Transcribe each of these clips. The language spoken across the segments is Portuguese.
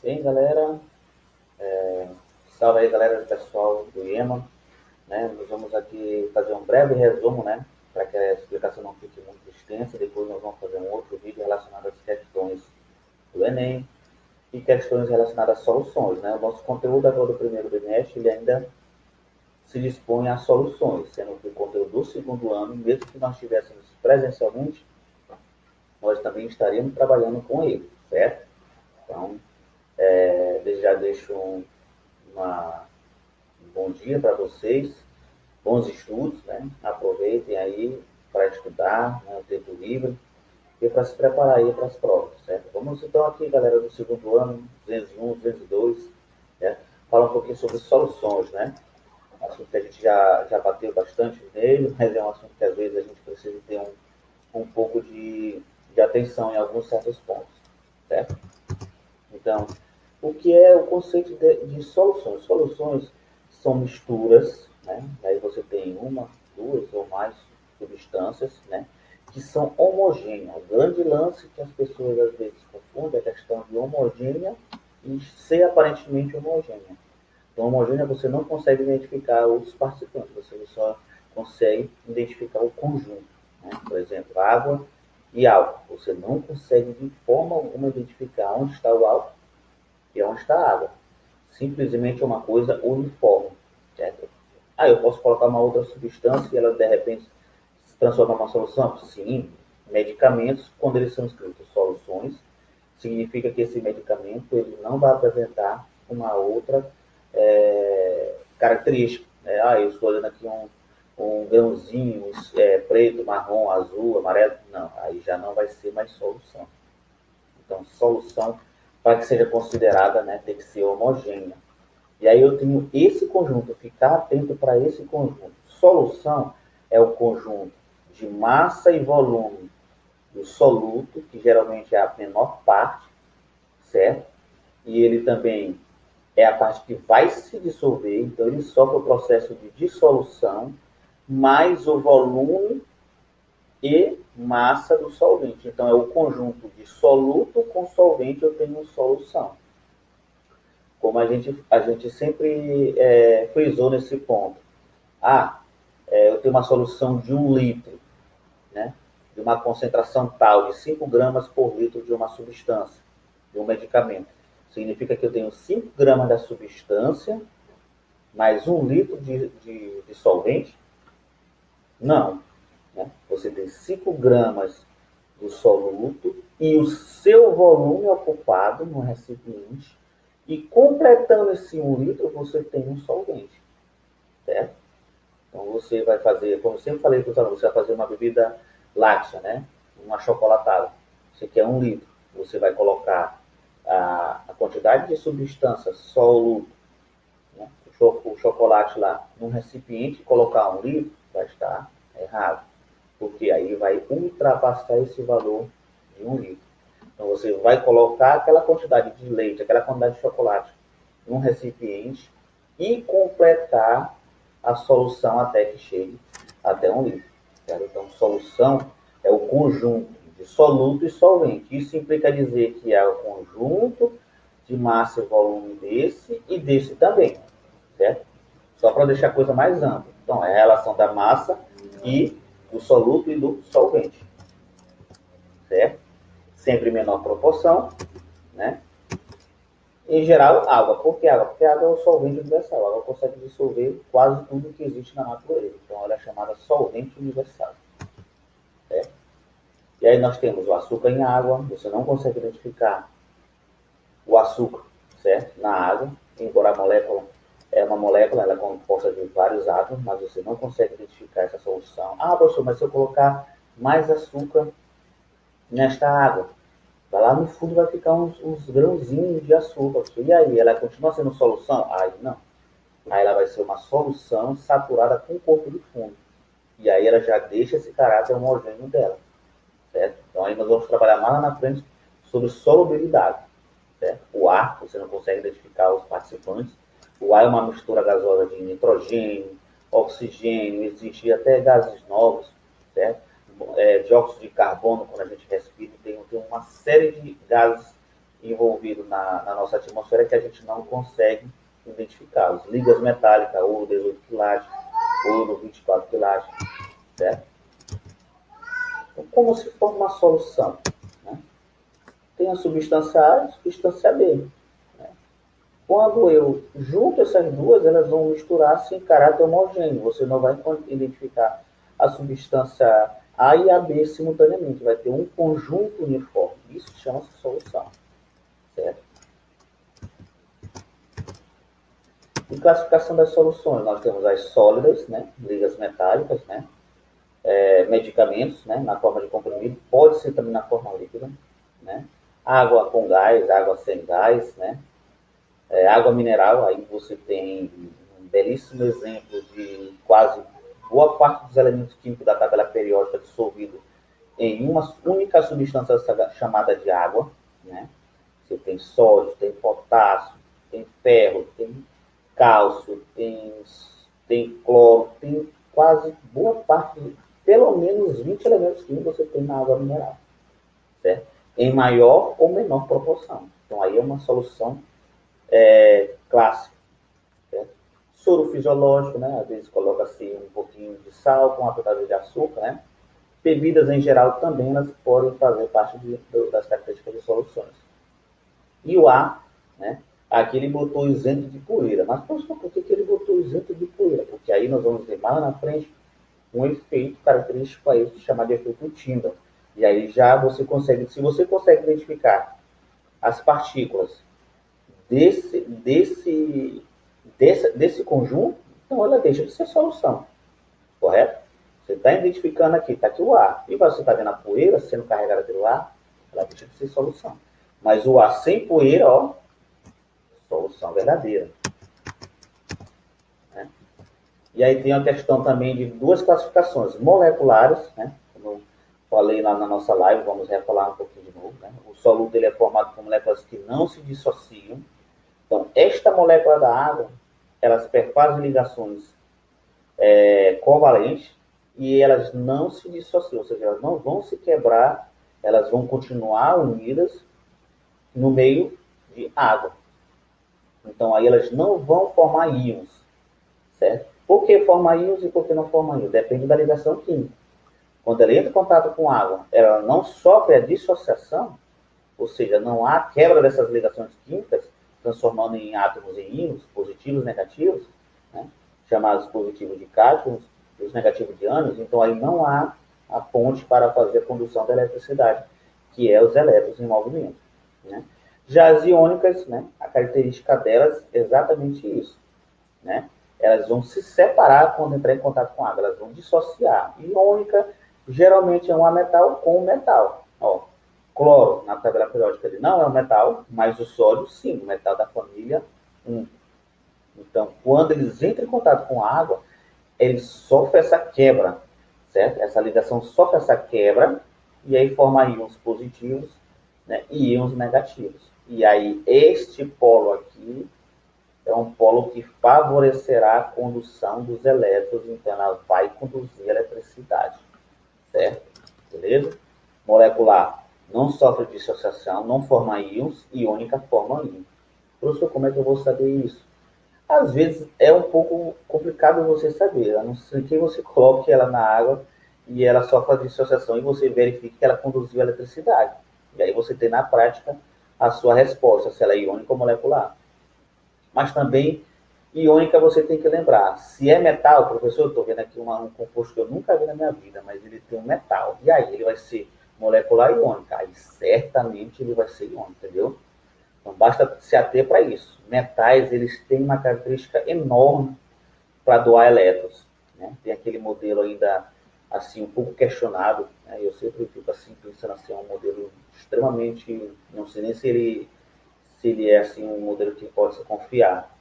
Bem, galera, salve aí, galera, pessoal do IEMA, né? Nós vamos aqui fazer um breve resumo, né? Para que a explicação não fique muito extensa. Depois nós vamos fazer um outro vídeo relacionado às questões do Enem e questões relacionadas às soluções, né? O nosso conteúdo agora do primeiro bimestre, ele ainda se dispõe a soluções, sendo que o conteúdo do segundo ano, mesmo que nós estivéssemos presencialmente, nós também estaríamos trabalhando com ele, certo? Então, já deixo uma, um bom dia para vocês, bons estudos, né? Aproveitem aí para estudar, né, o tempo livre e para se preparar aí para as provas, certo? Vamos então aqui, galera do segundo ano, 201, 202, né? Falar um pouquinho sobre soluções, né? Um assunto que a gente já bateu bastante nele, mas é um assunto que às vezes a gente precisa ter um pouco de atenção em alguns certos pontos, certo? Então, o que é o conceito de soluções? Soluções são misturas, né? Aí você tem uma, duas ou mais substâncias, né? Que são homogêneas. O grande lance que as pessoas às vezes confundem é a questão de homogênea e ser aparentemente homogênea. Então, homogênea você não consegue identificar os participantes, você só consegue identificar o conjunto. Né? Por exemplo, água e álcool. Você não consegue de forma alguma identificar onde está o álcool e onde está a água. Simplesmente é uma coisa uniforme. Certo? Ah, eu posso colocar uma outra substância e ela de repente se transforma em uma solução? Sim. Medicamentos, quando eles são escritos soluções, significa que esse medicamento ele não vai apresentar uma outra característica. Né? Ah, eu estou olhando aqui um grãozinho preto, marrom, azul, amarelo. Não, aí já não vai ser mais solução. Então, solução, para que seja considerada, né, tem que ser homogênea. E aí eu tenho esse conjunto, ficar atento para esse conjunto. Solução é o conjunto de massa e volume do soluto, que geralmente é a menor parte, certo? E ele também é a parte que vai se dissolver, então ele sofre o processo de dissolução, mais o volume e massa do solvente. Então é o conjunto de soluto com solvente, eu tenho solução. Como a gente sempre frisou nesse ponto. Eu tenho uma solução de 1 litro, né? De uma concentração tal de 5 gramas por litro de uma substância, de um medicamento. Significa que eu tenho 5 gramas da substância mais 1 litro de solvente? Não. Né? Você tem 5 gramas do soluto e o seu volume ocupado no recipiente, e completando esse 1 litro, você tem um solvente, certo? Então você vai fazer, como eu sempre falei para os alunos, você vai fazer uma bebida láctea, né? Uma chocolatada. Você quer 1 litro, você vai colocar a quantidade de substância soluto, né? O chocolate lá num recipiente, colocar 1 litro, vai estar errado, porque aí vai ultrapassar esse valor de 1 litro. Então você vai colocar aquela quantidade de leite, aquela quantidade de chocolate num recipiente e completar a solução até que chegue até 1 litro. Certo? Então, solução é o conjunto de soluto e solvente. Isso implica dizer que é o conjunto de massa e volume desse e desse também, certo? Só para deixar a coisa mais ampla. Então, é a relação da massa e do soluto e do solvente, certo? Sempre em menor proporção, né? Em geral, água. Por que água? Porque a água é o solvente universal. A água consegue dissolver quase tudo que existe na natureza. Então, ela é chamada solvente universal, certo? E aí nós temos o açúcar em água. Você não consegue identificar o açúcar, certo? Na água, embora a molécula é uma molécula, ela é composta de vários átomos, mas você não consegue identificar essa solução. Ah, professor, mas se eu colocar mais açúcar nesta água, vai lá no fundo vai ficar uns grãozinhos de açúcar. E aí, ela continua sendo solução? Aí não. Aí ela vai ser uma solução saturada com corpo de fundo. E aí ela já deixa esse caráter homogêneo dela, certo? Então aí nós vamos trabalhar mais lá na frente sobre solubilidade, certo? O ar, você não consegue identificar os participantes. O ar é uma mistura gasosa de nitrogênio, oxigênio, existe até gases novos, certo? Dióxido de carbono, quando a gente respira, tem uma série de gases envolvido na nossa atmosfera que a gente não consegue identificá-los. Ligas metálicas, ouro 18 quilates, ouro 24 quilates, certo? Então, como se forma uma solução? Né? Tem a substância A e a substância B. Né? Quando eu junto essas duas, elas vão misturar-se em caráter homogêneo. Você não vai identificar a substância A e a B simultaneamente. Vai ter um conjunto uniforme. Isso chama-se solução. Certo? Em classificação das soluções, nós temos as sólidas, né? Ligas metálicas, né? Medicamentos, né? Na forma de comprimido, pode ser também na forma líquida, né? Água com gás, água sem gás, né? Água mineral, aí você tem um belíssimo exemplo de quase boa parte dos elementos químicos da tabela periódica dissolvido em uma única substância chamada de água, né? Você tem sódio, tem potássio, tem ferro, tem cálcio, tem cloro, tem quase boa parte, pelo menos 20 elementos químicos você tem na água mineral, certo? Em maior ou menor proporção. Então aí é uma solução clássica. Certo? Soro fisiológico, né? Às vezes coloca-se um pouquinho de sal com uma pitada de açúcar, né? Bebidas em geral também elas podem fazer parte das características de soluções. E o A, né? Aqui ele botou isento de poeira. Mas, poxa, por que ele botou isento de poeira? Porque aí nós vamos ver mais lá na frente um efeito característico a isso, chamado de efeito Tyndall. E aí já você consegue, se você consegue identificar as partículas desse conjunto, então ela deixa de ser solução, correto? Você está identificando aqui, está aqui o ar, e você está vendo a poeira sendo carregada pelo ar, ela deixa de ser solução. Mas o ar sem poeira, ó, solução verdadeira. Né? E aí tem a questão também de duas classificações moleculares, né? Como eu falei lá na nossa live, vamos refalar um pouquinho de novo. Né? O soluto ele é formado por moléculas que não se dissociam. Então, esta molécula da água, elas perfazem ligações covalentes e elas não se dissociam, ou seja, elas não vão se quebrar, elas vão continuar unidas no meio de água. Então, aí elas não vão formar íons, certo? Por que formar íons e por que não formar íons? Depende da ligação química. Quando ela entra em contato com água, ela não sofre a dissociação, ou seja, não há quebra dessas ligações químicas, transformando em átomos em íons, positivos e negativos, né? Chamados positivos de cátions e os negativos de ânions, então aí não há a ponte para fazer a condução da eletricidade, que é os elétrons em movimento. Né? Já as iônicas, né, a característica delas é exatamente isso. Né? Elas vão se separar quando entrar em contato com água, elas vão dissociar. Iônica geralmente é um ametal com um metal. Ó, cloro, na tabela periódica, ele não é um metal, mas o sódio, sim, o metal da família 1. Então, quando eles entram em contato com a água, eles sofrem essa quebra, certo? Essa ligação sofre essa quebra, e aí forma íons positivos, né, e íons negativos. E aí, este polo aqui é um polo que favorecerá a condução dos elétrons, então ela vai conduzir a eletricidade, certo? Beleza? Molecular não sofre dissociação, não forma íons, iônica forma íons. Professor, como é que eu vou saber isso? Às vezes é um pouco complicado você saber, a não ser que você coloque ela na água e ela sofre a dissociação e você verifique que ela conduziu a eletricidade. E aí você tem na prática a sua resposta, se ela é iônica ou molecular. Mas também, iônica você tem que lembrar. Se é metal, professor, eu estou vendo aqui um composto que eu nunca vi na minha vida, mas ele tem um metal. E aí ele vai ser molecular iônica. Aí certamente ele vai ser iônico, entendeu? Então basta se ater para isso. Metais, eles têm uma característica enorme para doar elétrons. Né? Tem aquele modelo ainda assim um pouco questionado. Né? Eu sempre fico assim pensando assim, é um modelo extremamente, não sei nem se ele é assim um modelo que pode se confiar,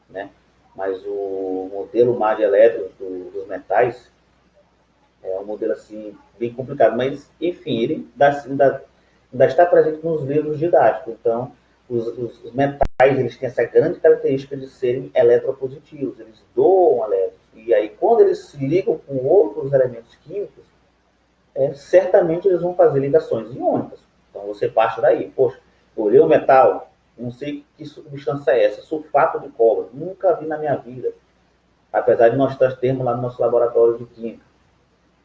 né? Mas o modelo mar de elétrons dos metais é um modelo assim bem complicado, mas enfim, ele ainda está presente nos livros didáticos. Então, os metais eles têm essa grande característica de serem eletropositivos, eles doam elétrons. E aí, quando eles se ligam com outros elementos químicos, certamente eles vão fazer ligações iônicas. Então, você parte daí, poxa, Olhei o metal, não sei que substância é essa, sulfato de cobre, nunca vi na minha vida, apesar de nós termos lá no nosso laboratório de química.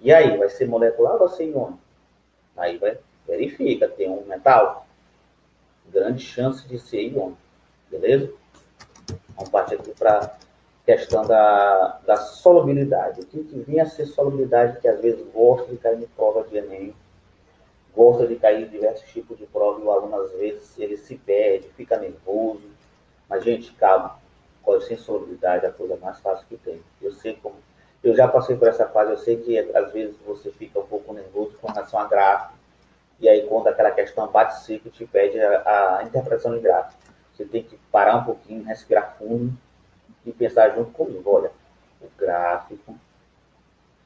E aí, vai ser molecular ou vai ser iônico? Aí verifica, tem um metal, grande chance de ser iônico, beleza? Vamos partir aqui para a questão da solubilidade. O que vinha a ser solubilidade, que às vezes gosta de cair em prova de Enem, gosta de cair em diversos tipos de prova, e o aluno, às vezes, ele se perde, fica nervoso. Mas, gente, calma. Sem solubilidade é a coisa mais fácil que tem. Eu sei como. Eu já passei por essa fase, eu sei que, às vezes, você fica um pouco nervoso com relação a gráfico, e aí, quando aquela questão bate seco, te pede a interpretação de gráfico. Você tem que parar um pouquinho, respirar fundo e pensar junto comigo. Olha, o gráfico,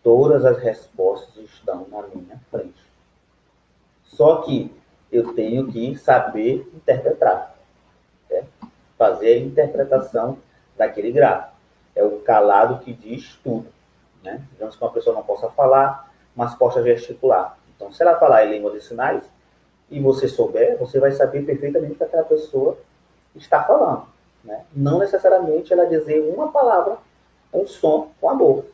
todas as respostas estão na minha frente. Só que eu tenho que saber interpretar, né? Fazer a interpretação daquele gráfico. É o calado que diz tudo, né? Digamos que uma pessoa não possa falar, mas possa gesticular. Então, se ela falar em língua de sinais e você souber, você vai saber perfeitamente o que aquela pessoa está falando, né? Não necessariamente ela dizer uma palavra, um som com a boca,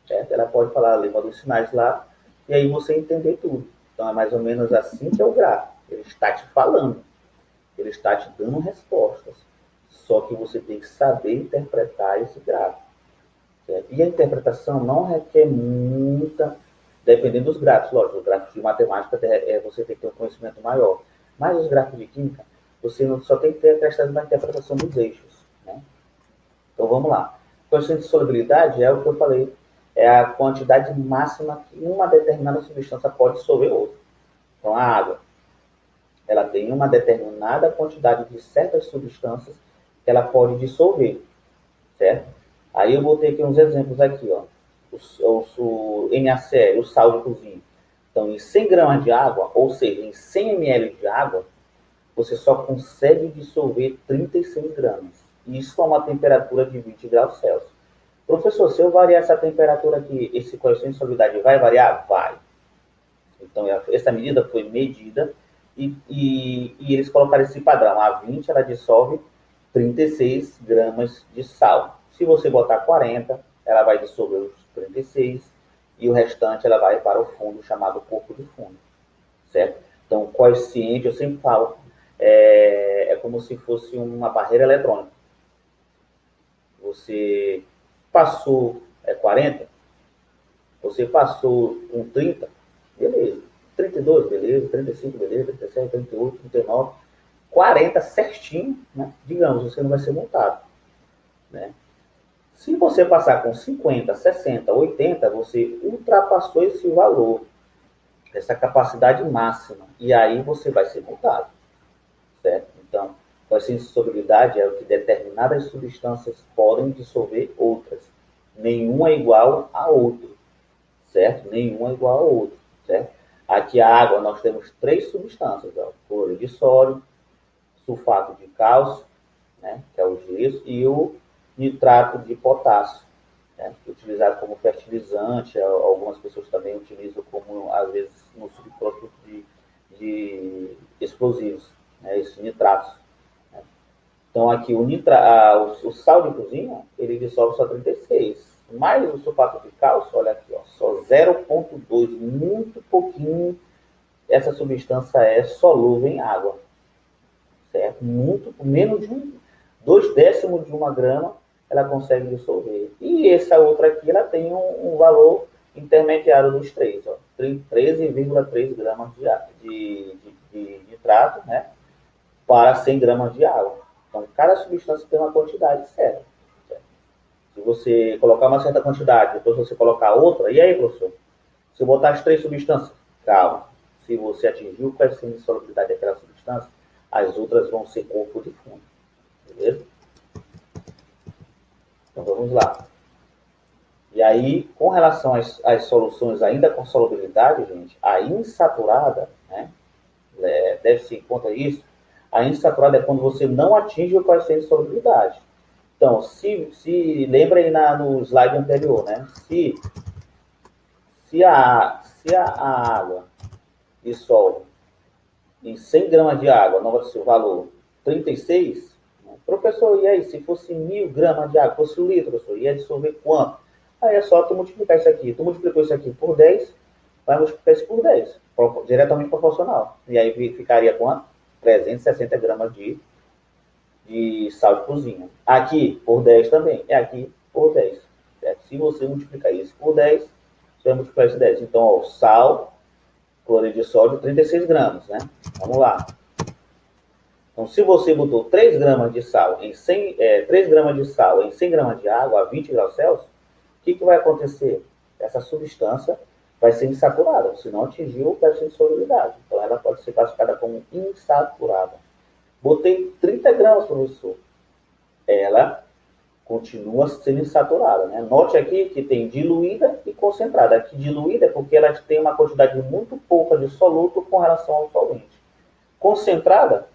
certo? Ela pode falar a língua dos sinais lá e aí você entender tudo. Então, é mais ou menos assim que é o gráfico. Ele está te falando, ele está te dando respostas. Só que você tem que saber interpretar esse gráfico, certo? E a interpretação não requer muita, dependendo dos gráficos. Lógico, os gráficos de matemática você tem que ter um conhecimento maior. Mas os gráficos de química, você só tem que ter a questão da interpretação dos eixos, né? Então, vamos lá. O coeficiente de solubilidade é o que eu falei, é a quantidade máxima que uma determinada substância pode dissolver outra. Então, a água, ela tem uma determinada quantidade de certas substâncias que ela pode dissolver, certo? Aí eu botei aqui uns exemplos aqui, ó. O NaCl, o sal de cozinha. Então, em 100 gramas de água, ou seja, em 100 ml de água, você só consegue dissolver 36 gramas. Isso a uma temperatura de 20 graus Celsius. Professor, se eu variar essa temperatura aqui, esse coeficiente de solubilidade vai variar? Vai. Então, essa medida foi medida e eles colocaram esse padrão. A 20, ela dissolve 36 gramas de sal. Se você botar 40, ela vai dissolver os 36 e o restante ela vai para o fundo, chamado corpo de fundo, certo? Então, o coeficiente, eu sempre falo, é como se fosse uma barreira eletrônica. Você passou 40, você passou com 30, beleza. 32, beleza. 35, beleza. 37, 38, 39, 40 certinho, né? Digamos, você não vai ser multado, né? Se você passar com 50, 60, 80, você ultrapassou esse valor, essa capacidade máxima, e aí você vai ser multado, certo? Então, a sensibilidade é o que determinadas substâncias podem dissolver outras. Nenhum é igual a outro, certo? Nenhum é igual a outro, certo? Aqui a água nós temos 3 substâncias, ó, cloreto de sódio, sulfato de cálcio, né, que é o gesso, e o nitrato de potássio, né, que é utilizado como fertilizante. Algumas pessoas também utilizam como, às vezes, no subproduto de explosivos, né, esses nitratos. Né. Então, aqui o sal de cozinha, ele dissolve só 36. Mais o sulfato de cálcio, olha aqui, ó, só 0,2, muito pouquinho. Essa substância é solúvel em água, certo? Muito, menos de 2/10 de uma grama ela consegue dissolver. E essa outra aqui, ela tem um valor intermediário dos três, ó, 13,3 gramas de nitrato, né, para 100 gramas de água. Então, cada substância tem uma quantidade certa. Certo? Se você colocar uma certa quantidade, depois você colocar outra, e aí, professor? Se eu botar as 3 substâncias, calma. Se você atingiu o coeficiente de solubilidade daquela substância, as outras vão ser corpo de fundo. Beleza? Então vamos lá. E aí, com relação às soluções ainda com solubilidade, gente, a insaturada, né, deve-se em conta isso, a insaturada é quando você não atinge o coeficiente de solubilidade. Então, se lembra aí no slide anterior, né? Se a água dissolve em 100 gramas de água, não vai ser o valor 36, professor, e aí, se fosse 1.000 gramas de água, fosse um litro, professor, ia dissolver quanto? Aí é só tu multiplicar isso aqui. Tu multiplicou isso aqui por 10, vai multiplicar isso por 10, diretamente proporcional. E aí ficaria quanto? 360 gramas de sal de cozinha. Aqui, por 10 também. É aqui, por 10. Certo? Se você multiplicar isso por 10, você vai multiplicar isso por 10. Então, ó, sal, cloreto de sódio, 36 gramas, né? Vamos lá. Então, se você botou 3 gramas de sal em 3 gramas de sal em 100 gramas de água a 20 graus Celsius, o que vai acontecer? Essa substância vai ser insaturada, se não atingir o coeficiente de solubilidade. Então, ela pode ser classificada como insaturada. Botei 30 gramas, professor. Ela continua sendo insaturada, né? Note aqui que tem diluída e concentrada. Aqui diluída é porque ela tem uma quantidade muito pouca de soluto com relação ao solvente. Concentrada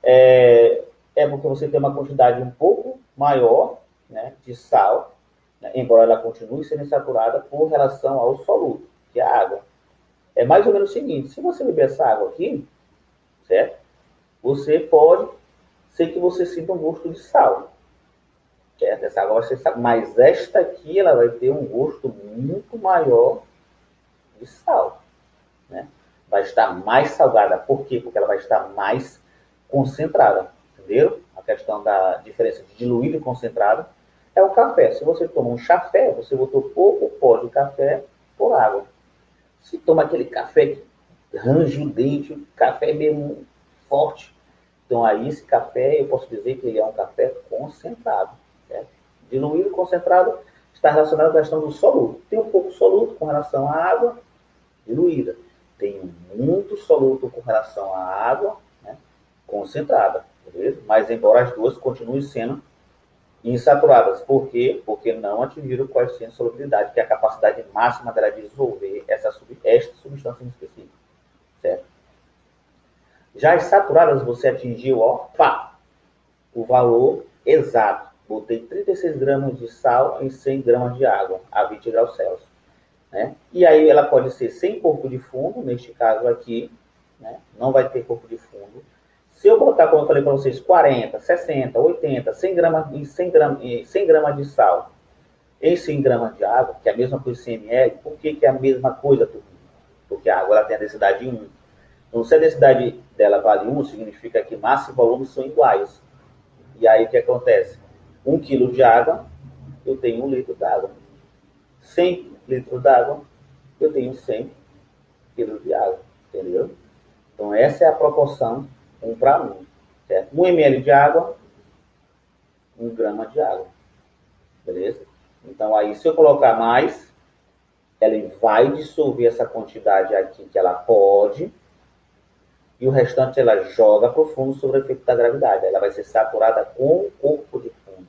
é porque você tem uma quantidade um pouco maior, né, de sal, né, embora ela continue sendo insaturada por relação ao soluto, que é a água. É mais ou menos o seguinte, se você beber essa água aqui, certo? Você pode ser que você sinta um gosto de sal. Certo? Essa água vai ser sal, mas esta aqui ela vai ter um gosto muito maior de sal, né? Vai estar mais salgada. Por quê? Porque ela vai estar mais concentrada. Entendeu? A questão da diferença de diluído e concentrado é o café. Se você toma um chafé, você botou pouco pó de café por água. Se toma aquele café que range o dente, café mesmo forte, então aí esse café, eu posso dizer que ele é um café concentrado. Certo? Diluído e concentrado está relacionado à questão do soluto. Tem um pouco soluto com relação à água diluída. Tem muito soluto com relação à água, né, concentrada. Beleza? Mas embora as duas continuem sendo insaturadas. Por quê? Porque não atingiram o coeficiente de solubilidade, que é a capacidade máxima dela de dissolver esta substância em específico. Certo? Já as saturadas, você atingiu, ó, pá, o valor exato. Botei 36 gramas de sal em 100 gramas de água, a 20 graus Celsius. Né? E aí ela pode ser sem corpo de fundo, neste caso aqui, né? Não vai ter corpo de fundo. Se eu botar, como eu falei para vocês, 40, 60, 80, 100 gramas, 100 gramas de sal em 100 gramas de água, que é a mesma coisa 100 ml, por que é a mesma coisa, turma? Porque a água ela tem a densidade 1. Então, se a densidade dela vale 1, significa que massa e volume são iguais. E aí o que acontece? 1 quilo de água, eu tenho 1 litro d'água. 100 litros d'água, eu tenho 100 quilos de água. Entendeu? Então, essa é a proporção 1 para 1. Certo? 1 ml de água, 1 grama de água. Beleza? Então, aí, se eu colocar mais, ela vai dissolver essa quantidade aqui que ela pode, e o restante ela joga para o fundo sobre o efeito da gravidade. Ela vai ser saturada com o corpo de fundo.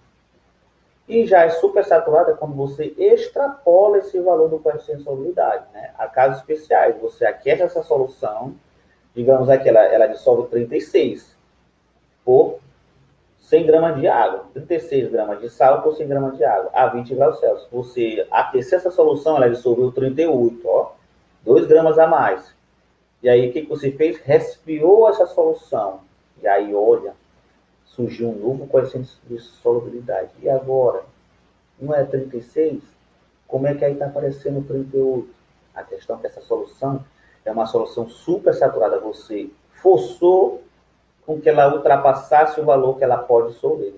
E já é supersaturada quando você extrapola esse valor do coeficiente de solubilidade. Né? Há casos especiais, você aquece essa solução, digamos aqui, ela dissolve 36 por 100 gramas de água, 36 gramas de sal por 100 gramas de água, a 20 graus Celsius. Você aquecer essa solução, ela dissolveu 38, ó, 2 gramas a mais. E aí, o que você fez? Resfriou essa solução. E aí, olha, surgiu um novo coeficiente de solubilidade. E agora? Não é 36? Como é que aí está aparecendo 38? A questão é que essa solução é uma solução super saturada. Você forçou com que ela ultrapassasse o valor que ela pode dissolver.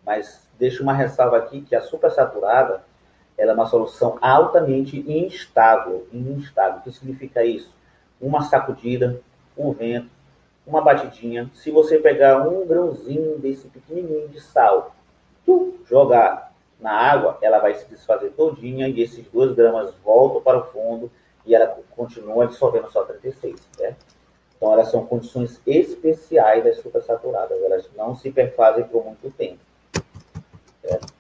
Mas deixa uma ressalva aqui que a supersaturada ela é uma solução altamente instável. O que significa isso? Uma sacudida, um vento, uma batidinha. Se você pegar um grãozinho desse pequenininho de sal, jogar na água, ela vai se desfazer todinha e esses 2 gramas voltam para o fundo e ela continua dissolvendo só 36, certo? Então, elas são condições especiais das supersaturadas. Elas não se perfazem por muito tempo. Certo?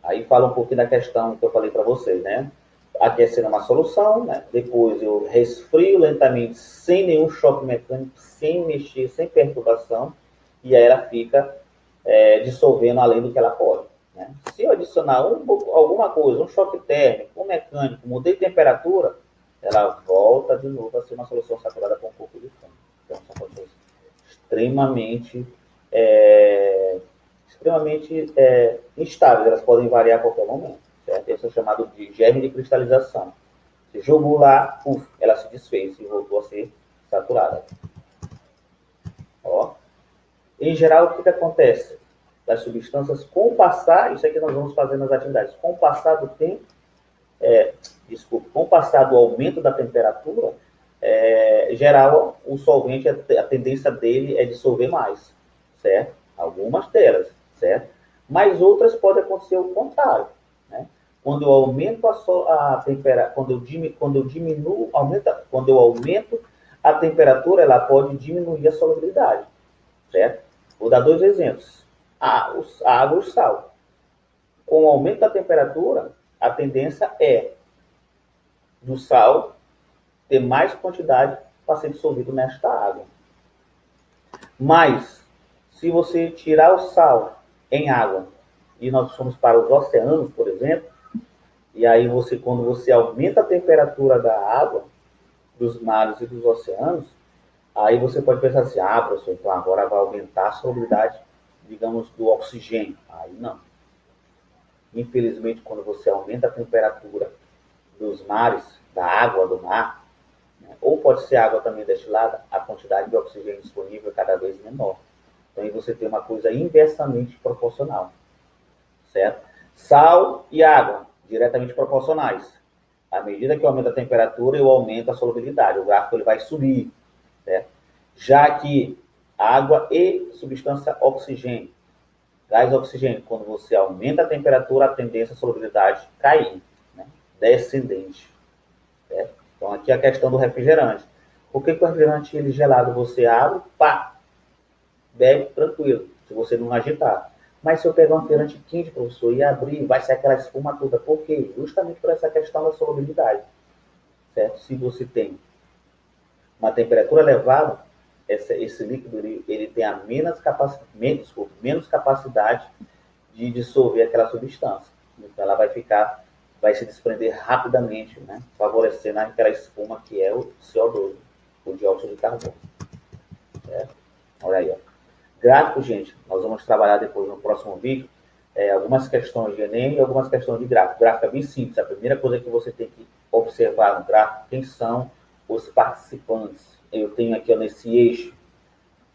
Aí fala um pouquinho da questão que eu falei para vocês, né? Aquecendo uma solução, né? Depois eu resfrio lentamente, sem nenhum choque mecânico, sem mexer, sem perturbação, e aí ela fica dissolvendo além do que ela pode. Né? Se eu adicionar alguma coisa, um choque térmico, um mecânico, mudei temperatura, ela volta de novo a ser uma solução saturada com um pouco de fundo. Então, são condições extremamente, instáveis, elas podem variar a qualquer momento. Certo? Isso é chamado de germe de cristalização. Você jogou lá, ela se desfez e voltou a ser saturada. Ó. Em geral, o que acontece? Das substâncias, com o passar, isso aqui nós vamos fazer nas atividades, com o passar do tempo, com o passar do aumento da temperatura, em geral, o solvente, a tendência dele é dissolver mais, certo? Algumas delas, certo? Mas outras pode acontecer o contrário, né? Quando eu aumento a temperatura, quando eu aumento a temperatura, ela pode diminuir a solubilidade, certo? Vou dar dois exemplos. A água e o sal. Com o aumento da temperatura, a tendência é do sal ter mais quantidade para ser dissolvido nesta água. Mas, se você tirar o sal em água, e nós fomos para os oceanos, por exemplo, e aí quando você aumenta a temperatura da água, dos mares e dos oceanos, aí você pode pensar assim, professor, então agora vai aumentar a solubilidade, digamos, do oxigênio. Aí não. Infelizmente, quando você aumenta a temperatura dos mares, da água do mar, né, ou pode ser água também destilada, a quantidade de oxigênio disponível é cada vez menor. Então, aí você tem uma coisa inversamente proporcional, certo? Sal e água, diretamente proporcionais. À medida que eu aumento a temperatura, eu aumento a solubilidade. O gráfico ele vai subir, certo? Já que água e substância oxigênio, gás oxigênio, quando você aumenta a temperatura, a tendência à solubilidade cair, né? Descendente. Certo? Então, aqui a questão do refrigerante. Por que o refrigerante ele gelado você abre, pá, bebe tranquilo, se você não agitar. Mas se eu pegar um refrigerante quente, professor, e abrir, vai ser aquela espuma toda. Por quê? Justamente por essa questão da solubilidade. Certo? Se você tem uma temperatura elevada, esse líquido ele tem a menos capacidade de dissolver aquela substância. Então ela vai se desprender rapidamente, né? Favorecendo aquela espuma que é o CO2, o dióxido de carbono. Certo? Olha aí, ó. Gráfico, gente, nós vamos trabalhar depois no próximo vídeo algumas questões de Enem e algumas questões de gráfico. O gráfico é bem simples. A primeira coisa que você tem que observar no gráfico, quem são os participantes. Eu tenho aqui, ó, nesse eixo,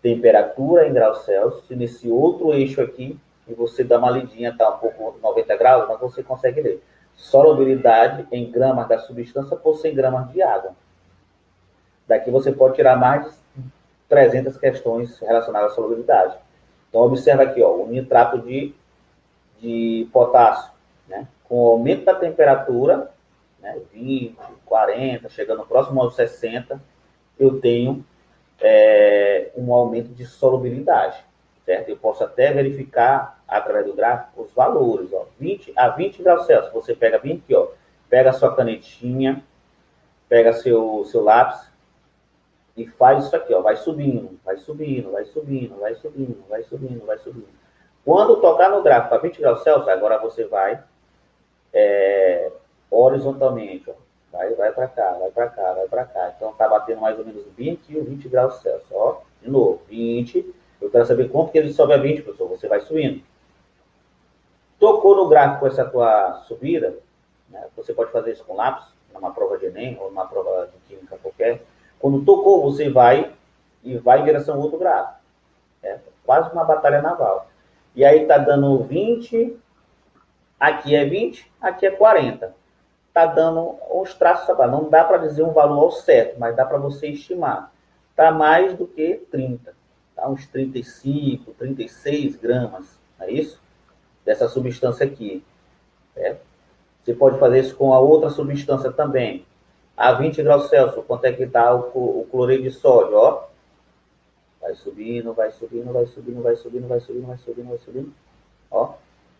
temperatura em graus Celsius, e nesse outro eixo aqui, e você dá uma lidinha, tá um pouco 90 graus, mas você consegue ler. Solubilidade em gramas da substância por 100 gramas de água. Daqui você pode tirar mais de 300 questões relacionadas à solubilidade. Então, observa aqui, ó, o nitrato de potássio, né? Com o aumento da temperatura, né, 20, 40, chegando próximo aos 60, eu tenho um aumento de solubilidade, certo? Eu posso até verificar, através do gráfico, os valores, ó, 20 a 20 graus Celsius. Você pega bem aqui, ó, pega a sua canetinha, pega seu lápis e faz isso aqui, ó, vai subindo, vai subindo, vai subindo, vai subindo, vai subindo, vai subindo. Quando tocar no gráfico a 20 graus Celsius, agora você vai horizontalmente, ó, vai para cá, vai para cá, vai para cá. Então tá batendo mais ou menos 20 ou 20 graus Celsius, ó. De novo, 20. Eu quero saber quanto que ele sobe a 20, professor. Você vai subindo. Tocou no gráfico essa tua subida, né? Você pode fazer isso com lápis, numa prova de Enem ou numa prova de química qualquer. Quando tocou, você vai em direção ao outro gráfico. É quase uma batalha naval. E aí tá dando 20, aqui é 20, aqui é 40. Tá dando uns traços, não dá para dizer um valor ao certo, mas dá para você estimar. Tá mais do que 30, tá? Uns 35, 36 gramas, não é isso? Dessa substância aqui. Certo? Você pode fazer isso com a outra substância também. A 20 graus Celsius, quanto é que está o cloreto de sódio? Ó, vai subindo, vai subindo, vai subindo, vai subindo, vai subindo, vai subindo, vai subindo. Ó,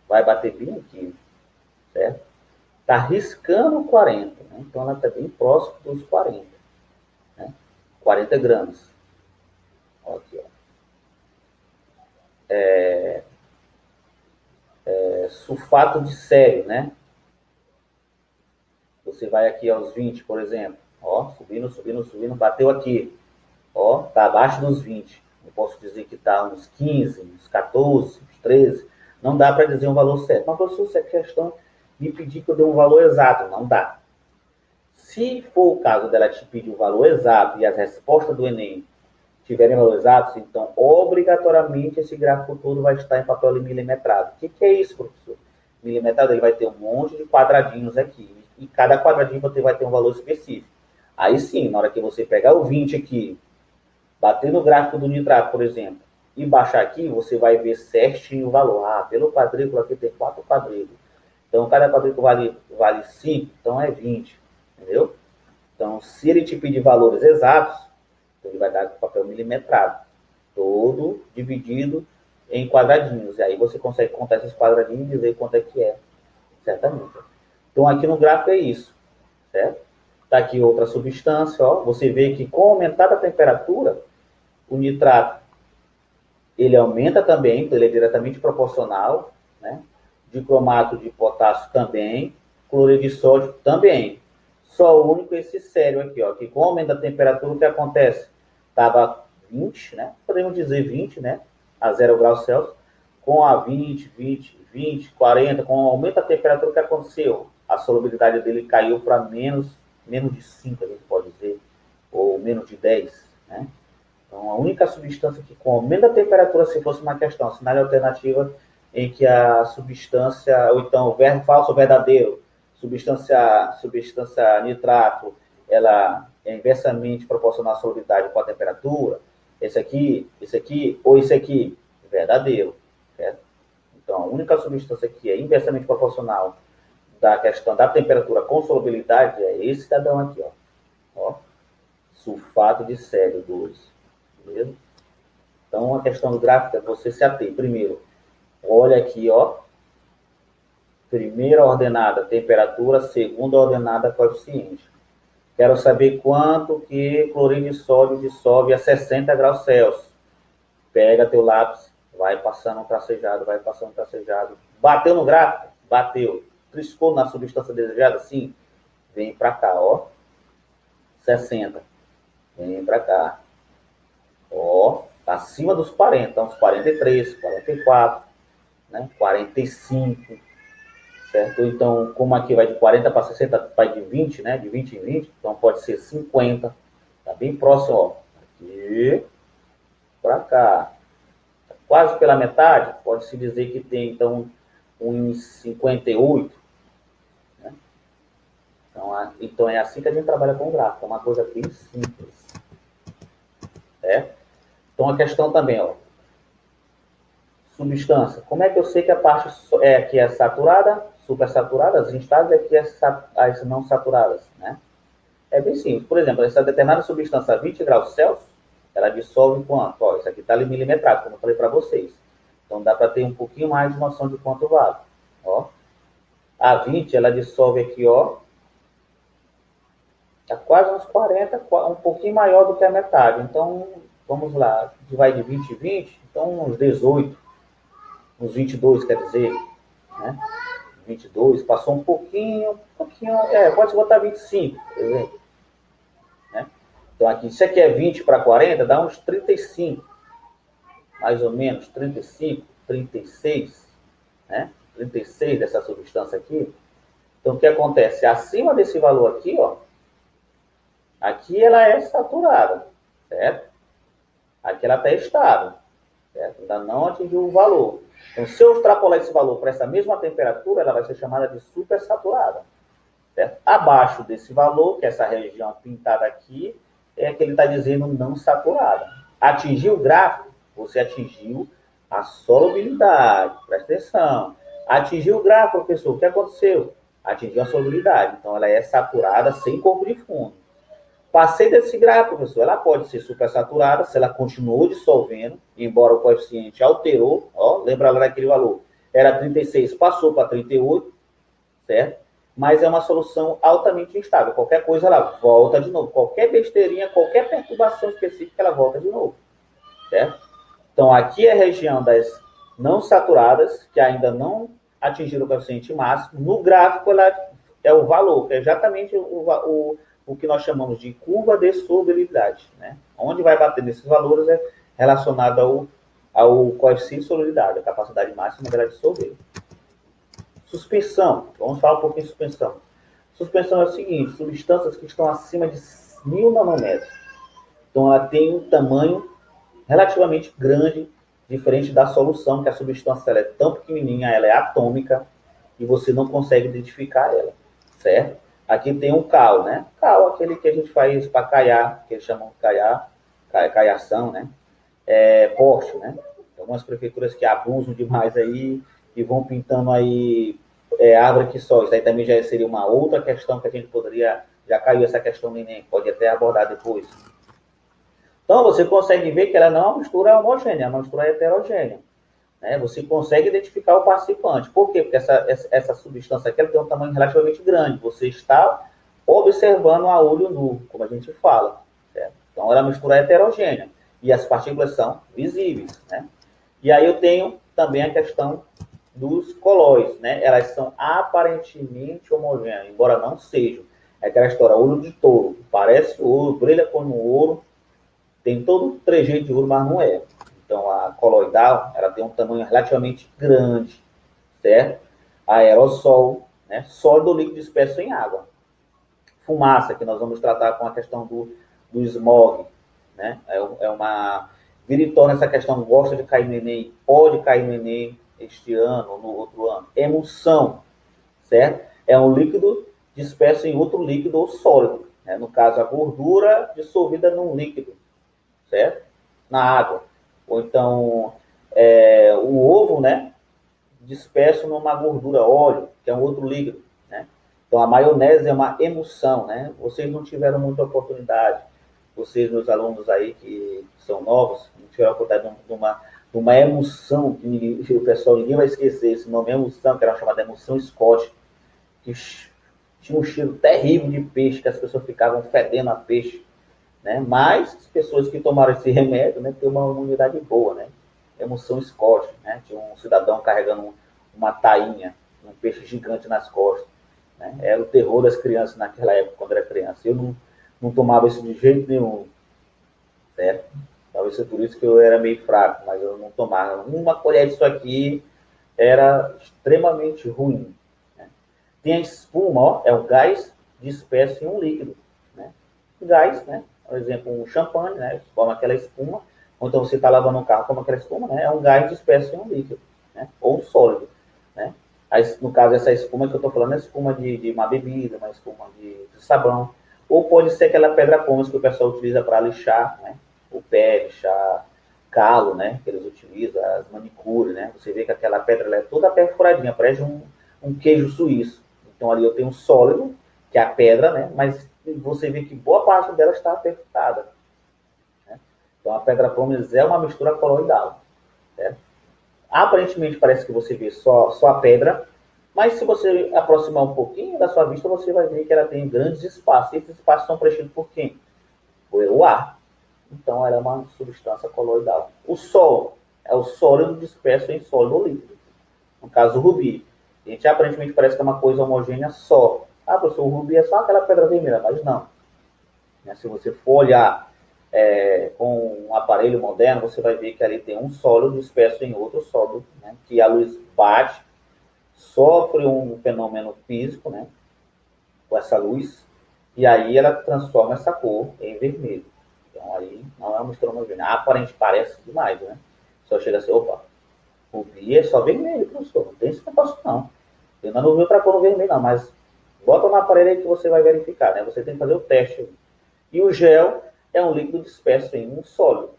vai bater bem aqui, certo? Está riscando 40, né? Então ela está bem próximo dos 40, né? 40 gramas. Ó, aqui, ó. Sulfato de sério, né? Você vai aqui aos 20, por exemplo. Ó, subindo, subindo, subindo, bateu aqui. Ó, tá abaixo dos 20. Eu posso dizer que tá uns 15, uns 14, uns 13. Não dá para dizer um valor certo. Mas, professor, isso é questão de pedir que eu dê um valor exato. Não dá. Se for o caso dela te pedir o valor exato e as respostas do Enem tiverem valores exatos, então, obrigatoriamente, esse gráfico todo vai estar em papel milimetrado. O que é isso, professor? Milimetrado, ele vai ter um monte de quadradinhos aqui. E cada quadradinho você vai ter um valor específico. Aí sim, na hora que você pegar o 20 aqui, bater no gráfico do nitrato, por exemplo, e baixar aqui, você vai ver certinho o valor. Ah, pelo quadrículo aqui tem 4 quadrículos. Então, cada quadrículo vale 5, então é 20. Entendeu? Então, se ele te pedir valores exatos, ele vai dar com papel milimetrado, todo dividido em quadradinhos. E aí você consegue contar esses quadradinhos e dizer quanto é que é, certamente. Então, aqui no gráfico é isso, certo? Está aqui outra substância, ó. Você vê que com aumentada a temperatura, o nitrato, ele aumenta também, então ele é diretamente proporcional, né? Dicromato de potássio também, cloreto de sódio também. Só o único esse sério aqui, ó, que com o aumento da temperatura, o que acontece? Estava 20, né? Podemos dizer 20, né? A 0 graus Celsius. Com a 20, 40, com o aumento da temperatura, o que aconteceu? A solubilidade dele caiu para menos de 5, a gente pode dizer, ou menos de 10, né? Então, a única substância que, com o aumento da temperatura, se fosse uma questão, cenário alternativa em que a substância, ou então, verbo falso ou verdadeiro, substância nitrato, ela é inversamente proporcional à solubilidade com a temperatura, esse aqui, ou esse aqui, verdadeiro. Certo? Então, a única substância que é inversamente proporcional da questão da temperatura com solubilidade é esse cidadão aqui, ó. Sulfato de sélio 2. Beleza? Então, a questão do gráfico é você se ater. Primeiro, olha aqui, ó. Primeira ordenada, temperatura. Segunda ordenada, coeficiente. Quero saber quanto que cloreto de sódio dissolve a 60 graus Celsius. Pega teu lápis, vai passando um tracejado, vai passando um tracejado. Bateu no gráfico? Bateu. Triscou na substância desejada? Sim. Vem para cá, ó. 60. Vem para cá. Ó, acima dos 40, então, uns 43, 44, né? 45, certo? Então, como aqui vai de 40 para 60, vai de 20, né? De 20 em 20, então pode ser 50. Tá bem próximo, ó. Aqui para cá. Quase pela metade, pode-se dizer que tem, então, uns 58. Né? Então, é assim que a gente trabalha com o gráfico. É uma coisa bem simples. Certo? Então, a questão também, ó. Substância. Como é que eu sei que a parte que é saturada, supersaturada, as instáveis, é que as não saturadas, né? É bem simples. Por exemplo, essa determinada substância a 20 graus Celsius, ela dissolve quanto? Ó, isso aqui está ali milimetrado, como eu falei para vocês. Então, dá para ter um pouquinho mais de noção de quanto vale. Ó, a 20, ela dissolve aqui, ó, tá quase uns 40, um pouquinho maior do que a metade. Então, vamos lá, vai de 20 em 20, então uns 18, uns 22, quer dizer, né? 22, passou um pouquinho, pode botar 25, por exemplo. Né? Então, aqui, isso aqui é 20 para 40, dá uns 35, mais ou menos, 35, 36, né? 36 dessa substância aqui. Então, o que acontece? Acima desse valor aqui, ó, aqui ela é saturada, certo? Aqui ela está estável, certo? Ainda não atingiu o valor. Então, se eu extrapolar esse valor para essa mesma temperatura, ela vai ser chamada de supersaturada. Certo? Abaixo desse valor, que é essa região pintada aqui, é que ele está dizendo não saturada. Atingiu o gráfico, você atingiu a solubilidade. Presta atenção. Atingiu o gráfico, professor, o que aconteceu? Atingiu a solubilidade. Então, ela é saturada sem corpo de fundo. Passei desse gráfico, professor, ela pode ser supersaturada se ela continuou dissolvendo, embora o coeficiente alterou, ó, lembra lá daquele valor, era 36, passou para 38, certo? Mas é uma solução altamente instável. Qualquer coisa, ela volta de novo. Qualquer besteirinha, qualquer perturbação específica, ela volta de novo, certo? Então, aqui é a região das não saturadas, que ainda não atingiram o coeficiente máximo. No gráfico, ela é o valor, que é exatamente o que nós chamamos de curva de solubilidade, né? Onde vai bater nesses valores é relacionado ao coeficiente de solubilidade, a capacidade máxima dela de dissolver. Suspensão, vamos falar um pouquinho de suspensão. Suspensão é o seguinte, substâncias que estão acima de 1000 nanômetros. Então, ela tem um tamanho relativamente grande, diferente da solução, que a substância ela é tão pequenininha, ela é atômica, e você não consegue identificar ela, certo? Aqui tem um cal, né? Cal, aquele que a gente faz para caiar, que eles chamam de caiar, caiação, né? Poste, né? Tem algumas prefeituras que abusam demais aí e vão pintando aí árvore que só. Isso aí também já seria uma outra questão que a gente poderia, já caiu essa questão no Enem, pode até abordar depois. Então, você consegue ver que ela não é uma mistura homogênea, é uma mistura heterogênea. Né? Você consegue identificar o participante. Por quê? Porque essa substância aqui ela tem um tamanho relativamente grande. Você está observando a olho nu, como a gente fala. Certo? Então, ela é uma mistura heterogênea. E as partículas são visíveis. Né? E aí eu tenho também a questão dos colóides. Né? Elas são aparentemente homogêneas, embora não sejam. É aquela história, olho de touro. Parece ouro, brilha como ouro, tem todo o trejeito de ouro, mas não é. Então, a coloidal, ela tem um tamanho relativamente grande, certo? Aerossol, né? Sólido líquido disperso em água. Fumaça, que nós vamos tratar com a questão do smog, né? É uma... Vira e torna essa questão, gosta de cair no Enem, pode cair no Enem este ano ou no outro ano. Emulsão, certo? É um líquido disperso em outro líquido ou sólido. Né? No caso, a gordura dissolvida num líquido, certo? Na água. Ou então, o ovo, né? Disperso numa gordura, óleo, que é um outro líquido, né? Então, a maionese é uma emulsão, né? Vocês não tiveram muita oportunidade, vocês, meus alunos aí que são novos, não tiveram a oportunidade de uma emulsão, que o pessoal, ninguém vai esquecer esse nome, emulsão, que era chamada emulsão Scott, que tinha um cheiro terrível de peixe, que as pessoas ficavam fedendo a peixe, né? Mas as pessoas que tomaram esse remédio, né, têm uma imunidade boa, né? Emoção Scott, né? Tinha um cidadão carregando uma tainha, um peixe gigante nas costas, né? Era o terror das crianças naquela época, quando era criança. Eu não tomava isso de jeito nenhum, certo? Talvez seja por isso que eu era meio fraco, mas eu não tomava. Uma colher disso aqui era extremamente ruim. Né? Tem a espuma, ó, é o gás disperso em um líquido, né? Gás, né? Por exemplo, um champanhe, né? Forma aquela espuma, ou então você está lavando um carro, forma aquela espuma, né? É um gás disperso em um líquido, né? Ou um sólido, né? Aí, no caso, essa espuma que eu estou falando é espuma de uma bebida, uma espuma de sabão, ou pode ser aquela pedra pomes que o pessoal utiliza para lixar, né? O pé, lixar calo, né? Que eles utilizam, as manicures, né? Você vê que aquela pedra ela é toda perfuradinha, parece um queijo suíço. Então ali eu tenho um sólido, que é a pedra, né? Mas você vê que boa parte dela está perfurada. Né? Então a pedra pomes é uma mistura coloidal. Certo? Aparentemente parece que você vê só a pedra, mas se você aproximar um pouquinho da sua vista, você vai ver que ela tem grandes espaços. E esses espaços são preenchidos por quem? Por ar. Então ela é uma substância coloidal. O Sol é o sólido disperso em sólido líquido. No caso, o rubi. A gente aparentemente parece que é uma coisa homogênea só. Ah, professor, o rubi é só aquela pedra vermelha, mas não. Se você for olhar com um aparelho moderno, você vai ver que ali tem um sólido disperso em outro sólido, né, que a luz bate, sofre um fenômeno físico, né, com essa luz, e aí ela transforma essa cor em vermelho. Então aí não é uma mistura homogênea. Aparentemente parece demais, né? Só chega assim, opa, rubi é só vermelho, professor, não tem esse negócio não. Eu não vi outra cor no vermelho não, mas bota no aparelho aí que você vai verificar, né? Você tem que fazer o teste. E o gel é um líquido disperso em um sólido.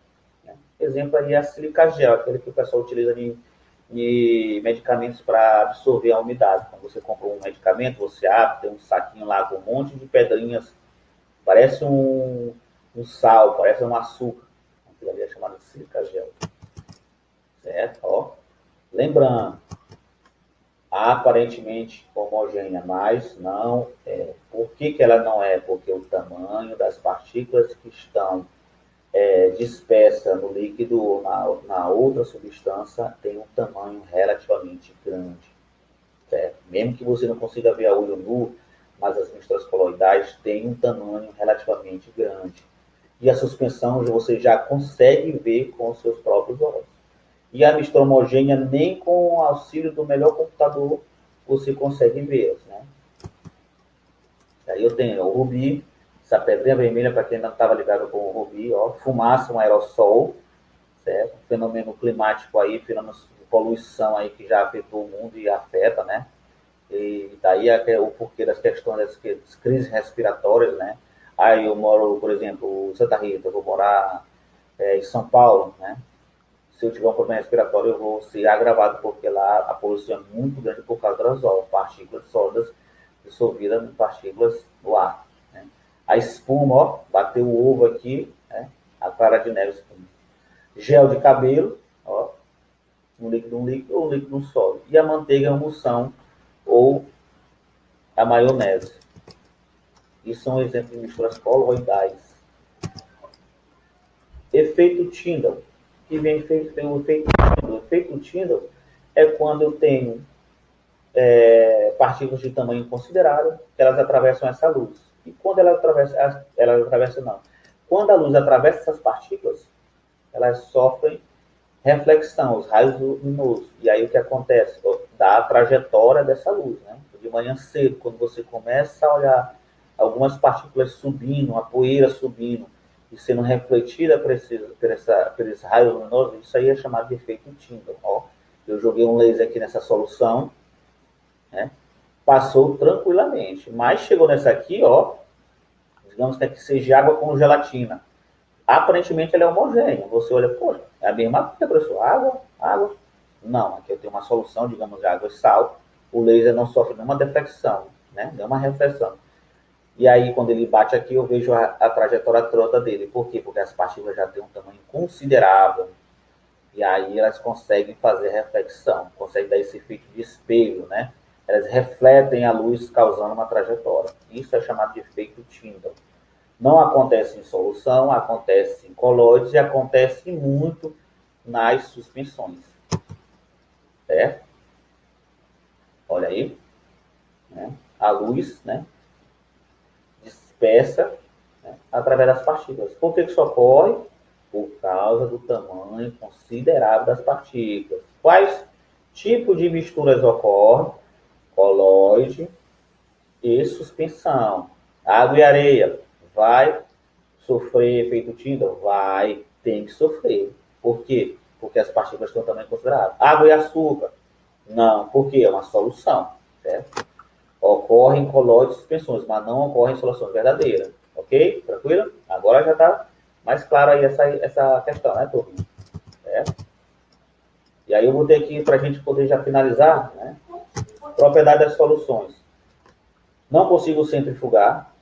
Né? Exemplo aí é a silica gel, aquele que o pessoal utiliza em medicamentos para absorver a umidade. Quando você compra um medicamento, você abre, tem um saquinho lá com um monte de pedrinhas, parece um sal, parece um açúcar. Aquilo ali é chamado de silica gel. Certo? Ó. Lembrando, aparentemente homogênea, mas não é. Por que ela não é? Porque o tamanho das partículas que estão dispersas no líquido ou na outra substância tem um tamanho relativamente grande. Certo? Mesmo que você não consiga ver a olho nu, mas as misturas coloidais têm um tamanho relativamente grande. E a suspensão você já consegue ver com os seus próprios olhos. E a mistura homogênea, nem com o auxílio do melhor computador, você consegue ver, né? Aí eu tenho o rubi, essa pedrinha vermelha, para quem não estava ligado com o rubi, ó, fumaça, um aerossol, certo? Um fenômeno climático aí, fenômeno de poluição aí que já afetou o mundo e afeta, né? E daí o porquê das questões das crises respiratórias, né? Aí eu moro, por exemplo, em Santa Rita, eu vou morar em São Paulo, né? Se eu tiver um problema respiratório, eu vou ser agravado, porque lá a poluição é muito grande por causa das partículas sólidas dissolvidas em partículas no ar. Né? A espuma, ó, bateu o ovo aqui, né? A clara de neve espuma. Gel de cabelo, ó, um líquido ou um líquido sólido. E a manteiga, a emulsão ou a maionese. Isso são exemplos de misturas coloidais. Efeito Tyndall, que tem o efeito Tyndall. O efeito Tyndall é quando eu tenho partículas de tamanho considerável, que elas atravessam essa luz. E quando ela atravessa não. Quando a luz atravessa essas partículas, elas sofrem reflexão, os raios luminosos. E aí o que acontece? Dá a trajetória dessa luz, né? De manhã cedo, quando você começa a olhar algumas partículas subindo, a poeira subindo, e sendo refletida por esses raios luminosos, isso aí é chamado de efeito Tyndall. Ó, eu joguei um laser aqui nessa solução, né? Passou tranquilamente, mas chegou nessa aqui, ó, digamos que aqui seja água com gelatina. Aparentemente ela é homogênea. Você olha, pô, é a mesma coisa, professor, água. Não, aqui eu tenho uma solução, digamos, de água e sal. O laser não sofre nenhuma deflexão, né? Nenhuma reflexão. E aí, quando ele bate aqui, eu vejo a trajetória toda dele. Por quê? Porque as partículas já têm um tamanho considerável. E aí elas conseguem fazer reflexão, conseguem dar esse efeito de espelho, né? Elas refletem a luz, causando uma trajetória. Isso é chamado de efeito Tyndall. Não acontece em solução, acontece em colóides e acontece muito nas suspensões. Certo? Olha aí. Né? A luz, né, dispersa, né, através das partículas. Por que isso ocorre? Por causa do tamanho considerável das partículas. Quais tipos de misturas ocorrem? Colóide e suspensão. Água e areia. Vai sofrer efeito Tyndall? Vai, tem que sofrer. Por quê? Porque as partículas têm um tamanho considerável. Água e açúcar? Não, porque é uma solução, certo? Ocorre em colóides e suspensões, mas não ocorre em soluções verdadeiras. Ok? Tranquilo? Agora já está mais claro aí essa questão, né, turma? Certo? E aí eu vou ter aqui, para a gente poder já finalizar, né? Propriedade das soluções. Não consigo centrifugar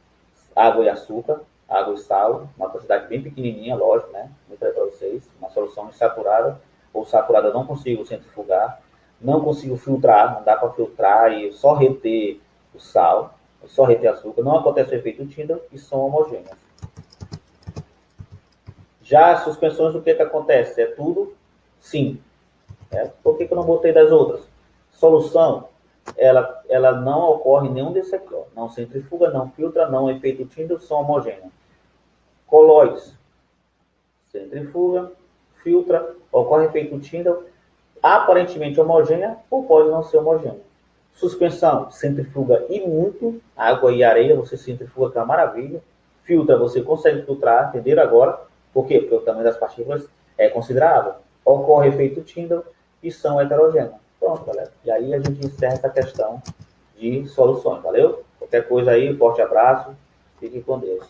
água e açúcar, água e sal, uma quantidade bem pequenininha, lógico, né? Vou para vocês, uma solução insaturada ou saturada, não consigo centrifugar, não consigo filtrar, não dá para filtrar e só reter o sal, só reter açúcar, não acontece o efeito Tyndall e são homogêneas. Já as suspensões, o que acontece? É tudo sim. Por que eu não botei das outras? Solução, ela não ocorre em nenhum desses aqui, ó. Não centrifuga, não filtra, não efeito Tyndall, são homogêneos. Colóides, centrifuga, filtra, ocorre efeito Tyndall, aparentemente homogênea ou pode não ser homogênea. Suspensão, centrifuga e muito, água e areia, você centrifuga que é uma maravilha. Filtra, você consegue filtrar, entenderam agora? Por quê? Porque o tamanho das partículas é considerável. Ocorre efeito Tyndall e são heterogêneas. Pronto, galera. E aí a gente encerra essa questão de soluções, valeu? Qualquer coisa aí, forte abraço, fiquem com Deus.